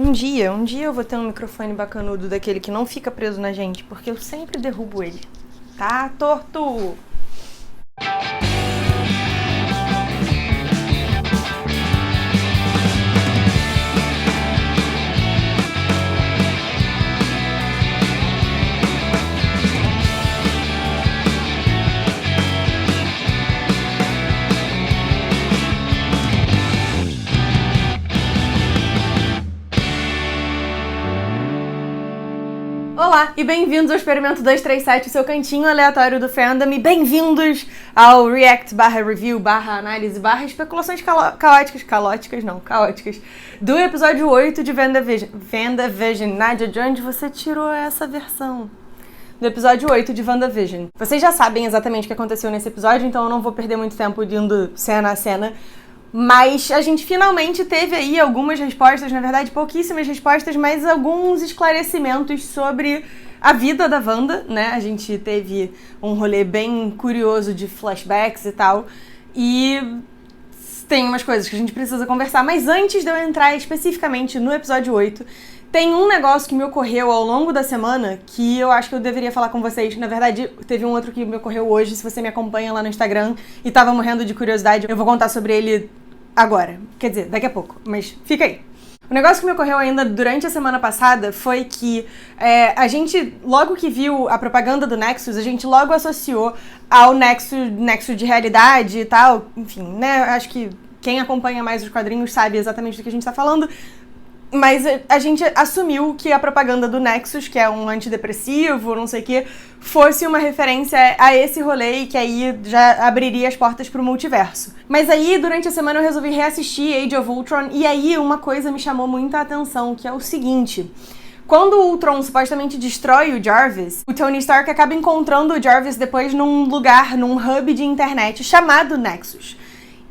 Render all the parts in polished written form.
Um dia eu vou ter um microfone bacanudo daquele que não fica preso na gente, porque eu sempre derrubo ele. Tá torto! Olá e bem-vindos ao Experimento 237, o seu cantinho aleatório do fandom, e bem-vindos ao React /Review /Análise /Especulações caóticas do episódio 8 de WandaVision. Nádia, de onde você tirou essa versão? Do episódio 8 de WandaVision. Vocês já sabem exatamente o que aconteceu nesse episódio, então eu não vou perder muito tempo indo cena a cena. Mas a gente finalmente teve aí algumas respostas, na verdade pouquíssimas respostas, mas alguns esclarecimentos sobre a vida da Wanda, né? A gente teve um rolê bem curioso de flashbacks e tal, e tem umas coisas que a gente precisa conversar. Mas antes de eu entrar especificamente no episódio 8, tem um negócio que me ocorreu ao longo da semana que eu acho que eu deveria falar com vocês. Na verdade, teve um outro que me ocorreu hoje. Se você me acompanha lá no Instagram e tava morrendo de curiosidade, eu vou contar sobre ele agora. Quer dizer, daqui a pouco. Mas fica aí. O negócio que me ocorreu ainda durante a semana passada foi que a gente, logo que viu a propaganda do Nexus, a gente logo associou ao Nexus de realidade e tal. Enfim, né? Acho que quem acompanha mais os quadrinhos sabe exatamente do que a gente tá falando. Mas a gente assumiu que a propaganda do Nexus, que é um antidepressivo, não sei o que, fosse uma referência a esse rolê e que aí já abriria as portas pro multiverso. Mas aí, durante a semana, eu resolvi reassistir Age of Ultron e aí uma coisa me chamou muita atenção, que é o seguinte: quando o Ultron supostamente destrói o Jarvis, o Tony Stark acaba encontrando o Jarvis depois num lugar, num hub de internet chamado Nexus.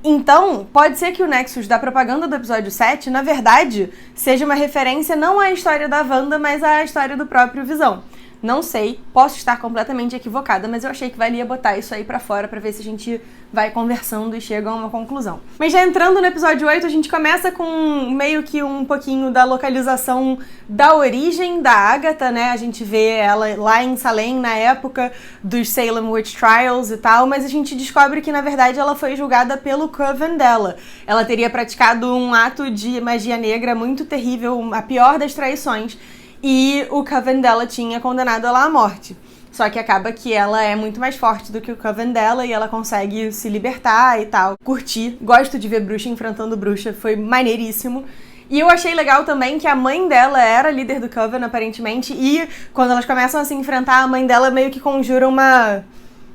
Então, pode ser que o Nexus da propaganda do episódio 7, na verdade, seja uma referência não à história da Wanda, mas à história do próprio Visão. Não sei, posso estar completamente equivocada, mas eu achei que valia botar isso aí pra fora pra ver se a gente vai conversando e chega a uma conclusão. Mas já entrando no episódio 8, a gente começa com meio que um pouquinho da localização da origem da Agatha, né? A gente vê ela lá em Salem na época dos Salem Witch Trials e tal, mas a gente descobre que na verdade ela foi julgada pelo Coven dela. Ela teria praticado um ato de magia negra muito terrível, a pior das traições, e o Coven dela tinha condenado ela à morte. Só que acaba que ela é muito mais forte do que o Coven dela e ela consegue se libertar e tal. Curti. Gosto de ver bruxa enfrentando bruxa. Foi maneiríssimo. E eu achei legal também que a mãe dela era líder do Coven, aparentemente. E quando elas começam a se enfrentar, a mãe dela meio que conjura uma...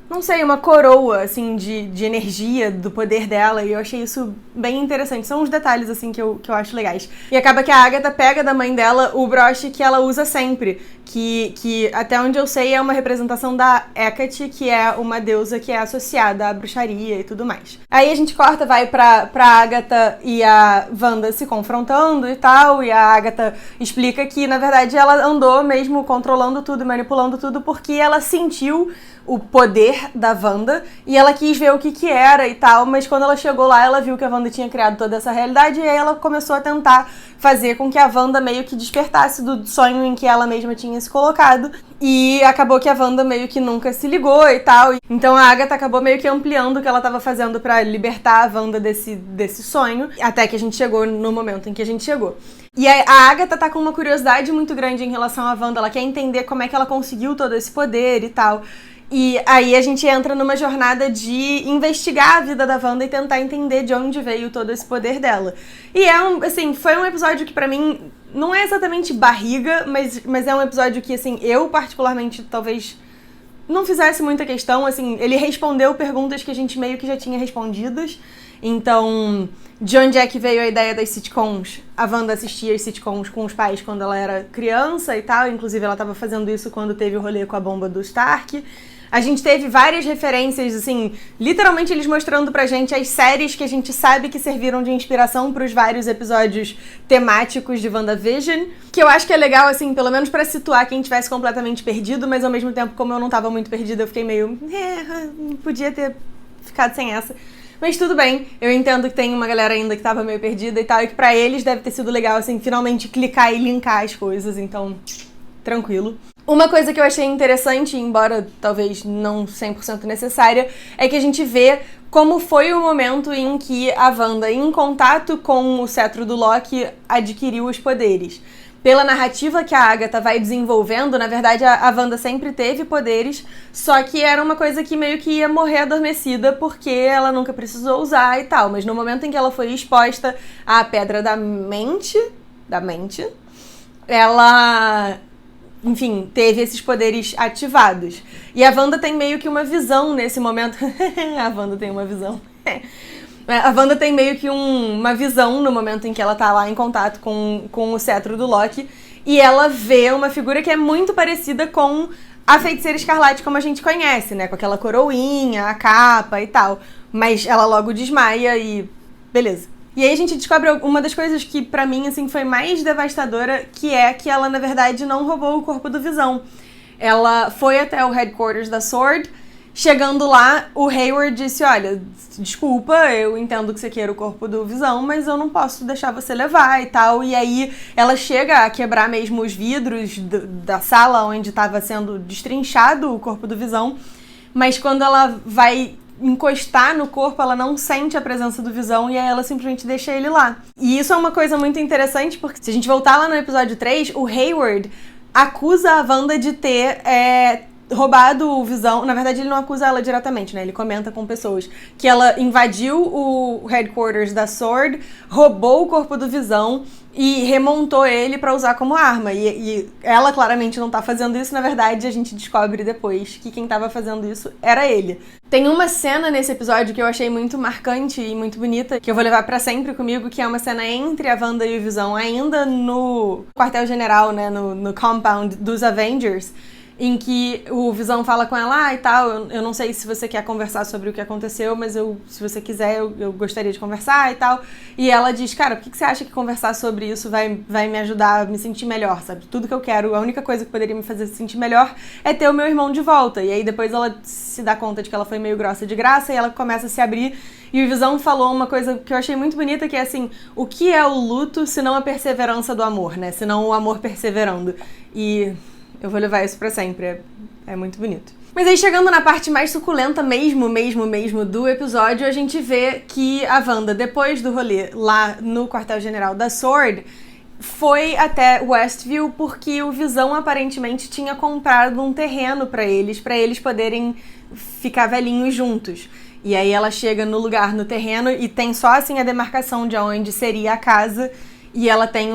não sei, uma coroa, assim, de energia do poder dela, e eu achei isso bem interessante. São uns detalhes, assim, que eu acho legais. E acaba que a Agatha pega da mãe dela o broche que ela usa sempre, que até onde eu sei é uma representação da Hecate, que é uma deusa que é associada à bruxaria e tudo mais. Aí a gente corta, vai pra Agatha e a Wanda se confrontando e tal, e a Agatha explica que, na verdade, ela andou mesmo controlando tudo, manipulando tudo, porque ela sentiu o poder da Wanda, e ela quis ver o que era e tal, mas quando ela chegou lá, ela viu que a Wanda tinha criado toda essa realidade, e aí ela começou a tentar fazer com que a Wanda meio que despertasse do sonho em que ela mesma tinha se colocado, e acabou que a Wanda meio que nunca se ligou e tal. Então a Agatha acabou meio que ampliando o que ela estava fazendo pra libertar a Wanda desse sonho, até que a gente chegou no momento em que a gente chegou. E a Agatha tá com uma curiosidade muito grande em relação à Wanda, ela quer entender como é que ela conseguiu todo esse poder e tal. E aí a gente entra numa jornada de investigar a vida da Wanda e tentar entender de onde veio todo esse poder dela. E foi um episódio que pra mim não é exatamente barriga, mas é um episódio que, assim, eu particularmente talvez não fizesse muita questão, assim, ele respondeu perguntas que a gente meio que já tinha respondidas. Então, de onde é que veio a ideia das sitcoms? A Wanda assistia as sitcoms com os pais quando ela era criança e tal, inclusive ela tava fazendo isso quando teve o rolê com a bomba do Stark. A gente teve várias referências, assim, literalmente eles mostrando pra gente as séries que a gente sabe que serviram de inspiração pros vários episódios temáticos de WandaVision, que eu acho que é legal, assim, pelo menos pra situar quem tivesse completamente perdido, mas ao mesmo tempo, como eu não tava muito perdida, eu fiquei meio... podia ter ficado sem essa. Mas tudo bem, eu entendo que tem uma galera ainda que tava meio perdida e tal, e que pra eles deve ter sido legal, assim, finalmente clicar e linkar as coisas, então, tranquilo. Uma coisa que eu achei interessante, embora talvez não 100% necessária, é que a gente vê como foi o momento em que a Wanda, em contato com o cetro do Loki, adquiriu os poderes. Pela narrativa que a Agatha vai desenvolvendo, na verdade a Wanda sempre teve poderes, só que era uma coisa que meio que ia morrer adormecida porque ela nunca precisou usar e tal. Mas no momento em que ela foi exposta à Pedra da Mente, ela, enfim, teve esses poderes ativados. E a Wanda tem meio que uma visão nesse momento. A Wanda tem uma visão. A Wanda tem meio que uma visão no momento em que ela tá lá em contato com o cetro do Loki. E ela vê uma figura que é muito parecida com a Feiticeira Escarlate como a gente conhece, né? Com aquela coroinha, a capa e tal. Mas ela logo desmaia e beleza. E aí a gente descobre uma das coisas que pra mim, assim, foi mais devastadora, que é que ela, na verdade, não roubou o corpo do Visão. Ela foi até o headquarters da S.W.O.R.D., chegando lá, o Hayward disse, olha, desculpa, eu entendo que você queira o corpo do Visão, mas eu não posso deixar você levar e tal. E aí ela chega a quebrar mesmo os vidros da sala onde estava sendo destrinchado o corpo do Visão, mas quando ela vai encostar no corpo, ela não sente a presença do Visão e aí ela simplesmente deixa ele lá. E isso é uma coisa muito interessante, porque se a gente voltar lá no episódio 3, o Hayward acusa a Wanda de ter roubado o Visão. Na verdade, ele não acusa ela diretamente, né? Ele comenta com pessoas que ela invadiu o headquarters da S.W.O.R.D., roubou o corpo do Visão e remontou ele pra usar como arma. E ela claramente não tá fazendo isso. Na verdade, a gente descobre depois que quem tava fazendo isso era ele. Tem uma cena nesse episódio que eu achei muito marcante e muito bonita, que eu vou levar pra sempre comigo, que é uma cena entre a Wanda e o Visão, ainda no quartel-general, né? No compound dos Avengers, em que o Visão fala com ela, e tal, eu não sei se você quer conversar sobre o que aconteceu, mas se você quiser, eu gostaria de conversar e tal. E ela diz, cara, por que você acha que conversar sobre isso vai me ajudar a me sentir melhor, sabe? Tudo que eu quero, a única coisa que poderia me fazer se sentir melhor é ter o meu irmão de volta. E aí depois ela se dá conta de que ela foi meio grossa de graça e ela começa a se abrir. E o Visão falou uma coisa que eu achei muito bonita, que é assim, o que é o luto se não a perseverança do amor, né? Se não o amor perseverando. E eu vou levar isso pra sempre, é muito bonito. Mas aí, chegando na parte mais suculenta mesmo do episódio, a gente vê que a Wanda, depois do rolê lá no quartel-general da S.W.O.R.D., foi até Westview porque o Visão aparentemente tinha comprado um terreno pra eles poderem ficar velhinhos juntos. E aí ela chega no lugar, no terreno, e tem só assim a demarcação de onde seria a casa, e ela tem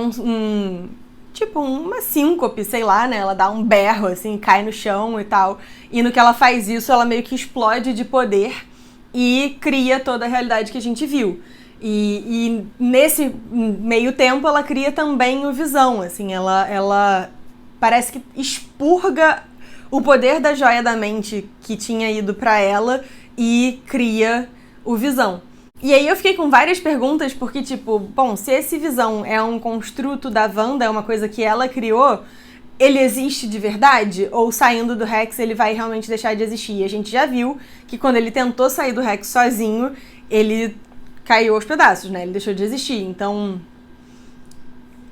tipo uma síncope, sei lá, né? Ela dá um berro, assim, cai no chão e tal. E no que ela faz isso, ela meio que explode de poder e cria toda a realidade que a gente viu. E nesse meio tempo, ela cria também o Visão, assim. Ela parece que expurga o poder da Joia da Mente que tinha ido pra ela e cria o Visão. E aí eu fiquei com várias perguntas, porque, tipo, bom, se esse Visão é um construto da Wanda, é uma coisa que ela criou, ele existe de verdade? Ou saindo do Rex ele vai realmente deixar de existir? E a gente já viu que quando ele tentou sair do Rex sozinho, ele caiu aos pedaços, né? Ele deixou de existir. Então,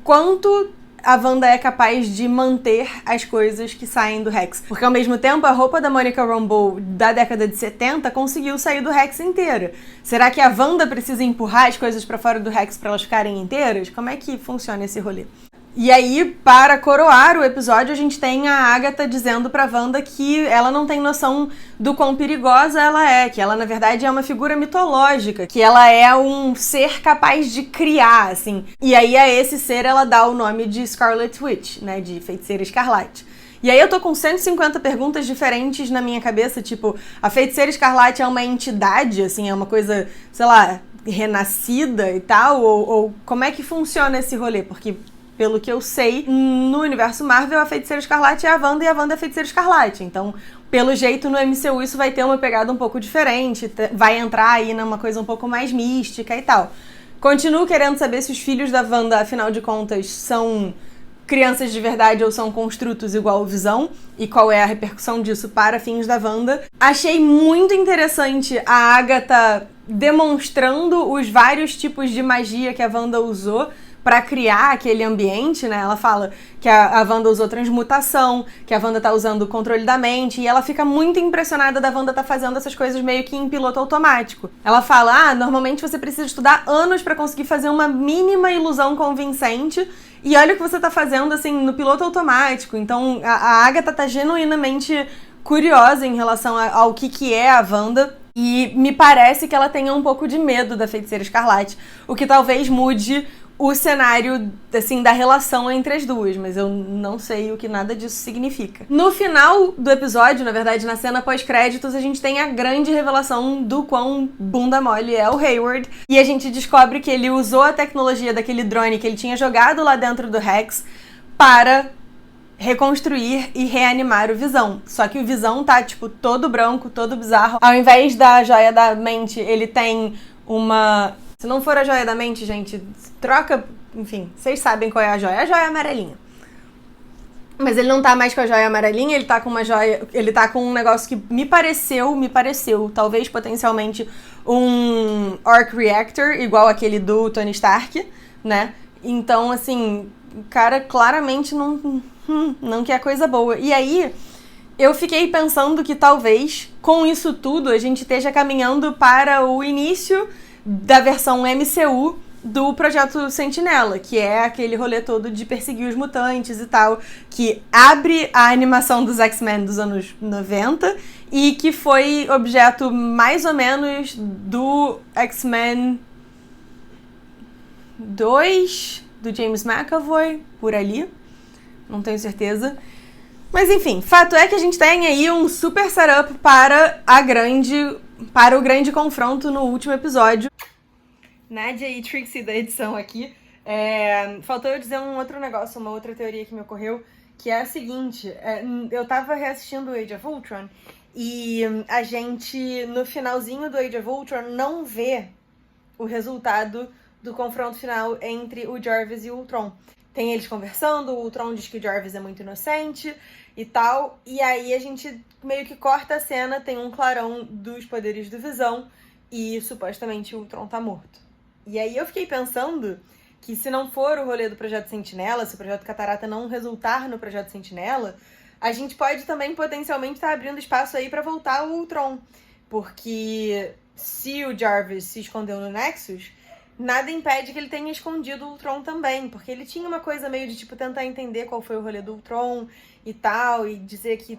quanto a Wanda é capaz de manter as coisas que saem do Rex? Porque, ao mesmo tempo, a roupa da Monica Rambeau da década de 70 conseguiu sair do Rex inteira. Será que a Wanda precisa empurrar as coisas pra fora do Rex pra elas ficarem inteiras? Como é que funciona esse rolê? E aí, para coroar o episódio, a gente tem a Agatha dizendo pra Wanda que ela não tem noção do quão perigosa ela é, que ela, na verdade, é uma figura mitológica, que ela é um ser capaz de criar, assim. E aí, a esse ser, ela dá o nome de Scarlet Witch, né, de Feiticeira Escarlate. E aí eu tô com 150 perguntas diferentes na minha cabeça, tipo, a Feiticeira Escarlate é uma entidade, assim, é uma coisa, sei lá, renascida e tal, ou como é que funciona esse rolê? Porque, pelo que eu sei, no universo Marvel, a Feiticeira Escarlate é a Wanda e a Wanda é a Feiticeira Escarlate. Então, pelo jeito, no MCU isso vai ter uma pegada um pouco diferente, vai entrar aí numa coisa um pouco mais mística e tal. Continuo querendo saber se os filhos da Wanda, afinal de contas, são crianças de verdade ou são construtos igual o Visão, e qual é a repercussão disso para fins da Wanda. Achei muito interessante a Agatha demonstrando os vários tipos de magia que a Wanda usou pra criar aquele ambiente, né? Ela fala que a Wanda usou transmutação, que a Wanda tá usando o controle da mente, e ela fica muito impressionada da Wanda tá fazendo essas coisas meio que em piloto automático. Ela fala, normalmente você precisa estudar anos pra conseguir fazer uma mínima ilusão convincente, e olha o que você tá fazendo, assim, no piloto automático. Então, a Agatha tá genuinamente curiosa em relação ao que é a Wanda, e me parece que ela tenha um pouco de medo da Feiticeira Escarlate, o que talvez mude o cenário, assim, da relação entre as duas, mas eu não sei o que nada disso significa. No final do episódio, na verdade, na cena pós-créditos, a gente tem a grande revelação do quão bunda mole é o Hayward, e a gente descobre que ele usou a tecnologia daquele drone que ele tinha jogado lá dentro do Rex para reconstruir e reanimar o Visão. Só que o Visão tá, tipo, todo branco, todo bizarro. Ao invés da joia da mente, ele tem uma... Se não for a joia da mente, gente, troca... Enfim, vocês sabem qual é a joia amarelinha. Mas ele não tá mais com a joia amarelinha, ele tá com uma joia... Ele tá com um negócio que me pareceu, talvez potencialmente um Arc Reactor, igual aquele do Tony Stark, né? Então, assim, o cara claramente não quer coisa boa. E aí, eu fiquei pensando que talvez, com isso tudo, a gente esteja caminhando para o início da versão MCU do Projeto Sentinela, que é aquele rolê todo de perseguir os mutantes e tal, que abre a animação dos X-Men dos anos 90 e que foi objeto mais ou menos do X-Men 2, do James McAvoy, por ali, não tenho certeza. Mas enfim, fato é que a gente tem aí um super setup para o grande confronto no último episódio. Nadia e Trixie da edição aqui. Faltou eu dizer um outro negócio, uma outra teoria que me ocorreu, que é a seguinte, eu tava reassistindo o Age of Ultron e a gente, no finalzinho do Age of Ultron, não vê o resultado do confronto final entre o Jarvis e o Ultron. Tem eles conversando, o Ultron diz que o Jarvis é muito inocente e tal, e aí a gente meio que corta a cena, tem um clarão dos poderes do Visão e supostamente o Ultron tá morto. E aí eu fiquei pensando que se não for o rolê do Projeto Sentinela, se o Projeto Catarata não resultar no Projeto Sentinela, a gente pode também potencialmente estar abrindo espaço aí pra voltar o Ultron. Porque se o Jarvis se escondeu no Nexus, nada impede que ele tenha escondido o Ultron também. Porque ele tinha uma coisa meio de, tipo, tentar entender qual foi o rolê do Ultron e tal, e dizer que,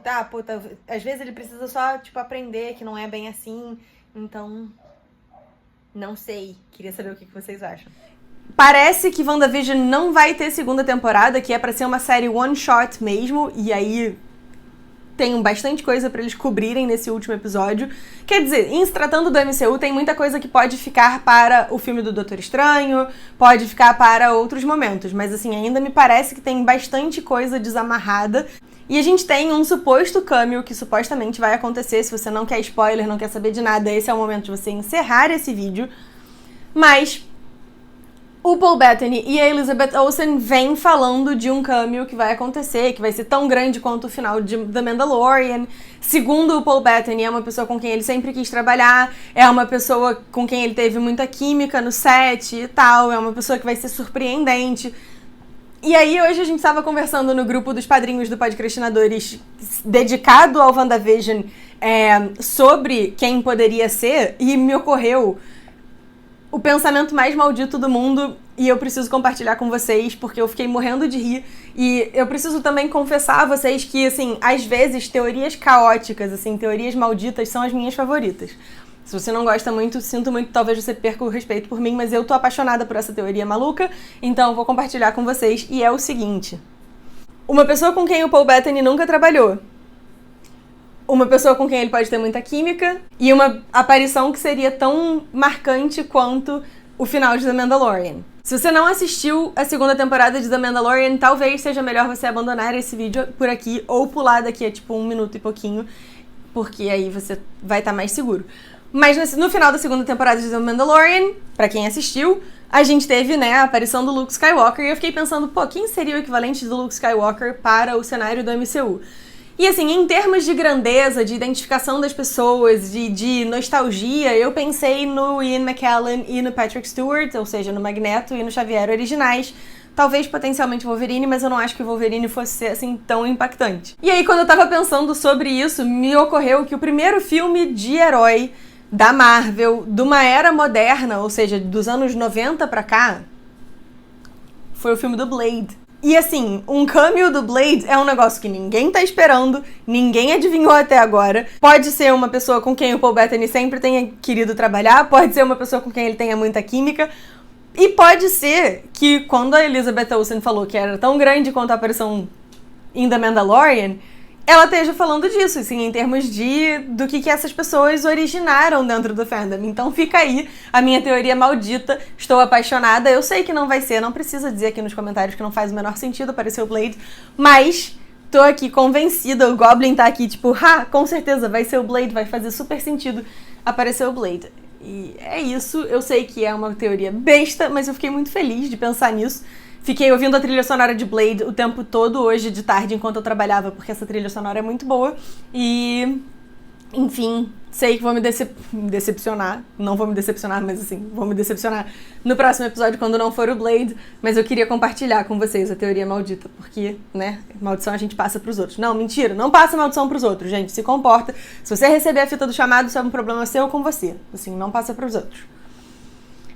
às vezes ele precisa só, tipo, aprender que não é bem assim. Então... não sei. Queria saber o que vocês acham. Parece que WandaVision não vai ter segunda temporada, que é pra ser uma série one shot mesmo, e aí tem bastante coisa pra eles cobrirem nesse último episódio. Quer dizer, em se tratando do MCU, tem muita coisa que pode ficar para o filme do Doutor Estranho, pode ficar para outros momentos, mas assim, ainda me parece que tem bastante coisa desamarrada. E a gente tem um suposto cameo que supostamente vai acontecer. Se você não quer spoiler, não quer saber de nada, esse é o momento de você encerrar esse vídeo. Mas o Paul Bettany e a Elizabeth Olsen vêm falando de um cameo que vai acontecer, que vai ser tão grande quanto o final de The Mandalorian. Segundo o Paul Bettany, é uma pessoa com quem ele sempre quis trabalhar, é uma pessoa com quem ele teve muita química no set e tal, é uma pessoa que vai ser surpreendente. E aí, hoje a gente estava conversando no grupo dos padrinhos do Podcastinadores dedicado ao WandaVision sobre quem poderia ser, e me ocorreu o pensamento mais maldito do mundo, e eu preciso compartilhar com vocês, porque eu fiquei morrendo de rir, e eu preciso também confessar a vocês que, assim, às vezes, teorias caóticas, assim, teorias malditas são as minhas favoritas. Se você não gosta muito, sinto muito, talvez você perca o respeito por mim, mas eu tô apaixonada por essa teoria maluca, então eu vou compartilhar com vocês, e é o seguinte. Uma pessoa com quem o Paul Bettany nunca trabalhou, uma pessoa com quem ele pode ter muita química, e uma aparição que seria tão marcante quanto o final de The Mandalorian. Se você não assistiu a segunda temporada de The Mandalorian, talvez seja melhor você abandonar esse vídeo por aqui, ou pular daqui a tipo 1 minuto e pouquinho, porque aí você vai estar mais seguro. Mas no final da segunda temporada de The Mandalorian, pra quem assistiu, a gente teve, né, a aparição do Luke Skywalker e eu fiquei pensando, pô, quem seria o equivalente do Luke Skywalker para o cenário do MCU? E assim, em termos de grandeza, de identificação das pessoas, de nostalgia, eu pensei no Ian McKellen e no Patrick Stewart, ou seja, no Magneto e no Xavier originais. Talvez potencialmente Wolverine, mas eu não acho que o Wolverine fosse ser assim tão impactante. E aí, quando eu tava pensando sobre isso, me ocorreu que o primeiro filme de herói da Marvel, de uma era moderna, ou seja, dos anos 90 pra cá, foi o filme do Blade. E assim, um cameo do Blade é um negócio que ninguém tá esperando, ninguém adivinhou até agora. Pode ser uma pessoa com quem o Paul Bettany sempre tenha querido trabalhar, pode ser uma pessoa com quem ele tenha muita química, e pode ser que quando a Elizabeth Olsen falou que era tão grande quanto a aparição em The Mandalorian, ela esteja falando disso, assim, em termos do que essas pessoas originaram dentro do fandom. Então fica aí a minha teoria maldita, estou apaixonada, eu sei que não vai ser, não precisa dizer aqui nos comentários que não faz o menor sentido aparecer o Blade, mas tô aqui convencida, o Goblin tá aqui tipo, com certeza vai ser o Blade, vai fazer super sentido aparecer o Blade. E é isso, eu sei que é uma teoria besta, mas eu fiquei muito feliz de pensar nisso. Fiquei ouvindo a trilha sonora de Blade o tempo todo hoje de tarde enquanto eu trabalhava, porque essa trilha sonora é muito boa. E, enfim, sei que vou me decepcionar. Não vou me decepcionar, mas assim, vou me decepcionar no próximo episódio quando não for o Blade. Mas eu queria compartilhar com vocês a teoria maldita, porque, né, maldição a gente passa pros outros. Não, mentira, não passa maldição pros outros, gente, se comporta. Se você receber a fita do chamado, isso é um problema seu ou com você. Assim, não passa pros outros.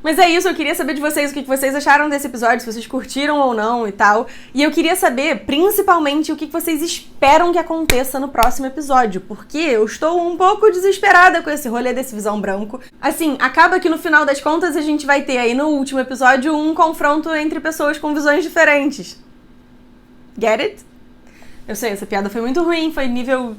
Mas é isso, eu queria saber de vocês o que vocês acharam desse episódio, se vocês curtiram ou não e tal. E eu queria saber, principalmente, o que vocês esperam que aconteça no próximo episódio, porque eu estou um pouco desesperada com esse rolê desse Visão Branco. Assim, acaba que no final das contas a gente vai ter aí no último episódio um confronto entre pessoas com visões diferentes. Get it? Eu sei, essa piada foi muito ruim, foi nível...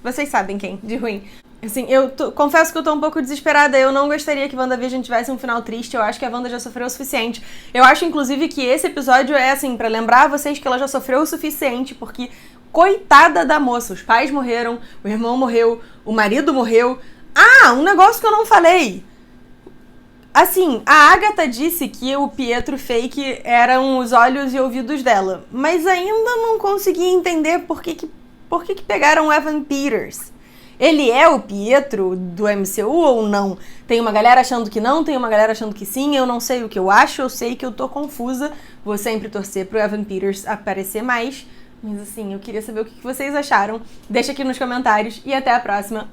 Vocês sabem quem, de ruim. Assim, confesso que eu tô um pouco desesperada. Eu não gostaria que WandaVision tivesse um final triste. Eu acho que a Wanda já sofreu o suficiente. Eu acho, inclusive, que esse episódio é, assim, pra lembrar vocês que ela já sofreu o suficiente, porque, coitada da moça, os pais morreram, o irmão morreu, o marido morreu. Um negócio que eu não falei. Assim, a Agatha disse que o Pietro fake eram os olhos e ouvidos dela, mas ainda não consegui entender por que pegaram o Evan Peters. Ele é o Pietro do MCU ou não? Tem uma galera achando que não, tem uma galera achando que sim, eu não sei o que eu acho, eu sei que eu tô confusa. Vou sempre torcer pro Evan Peters aparecer mais. Mas assim, eu queria saber o que vocês acharam. Deixa aqui nos comentários e até a próxima.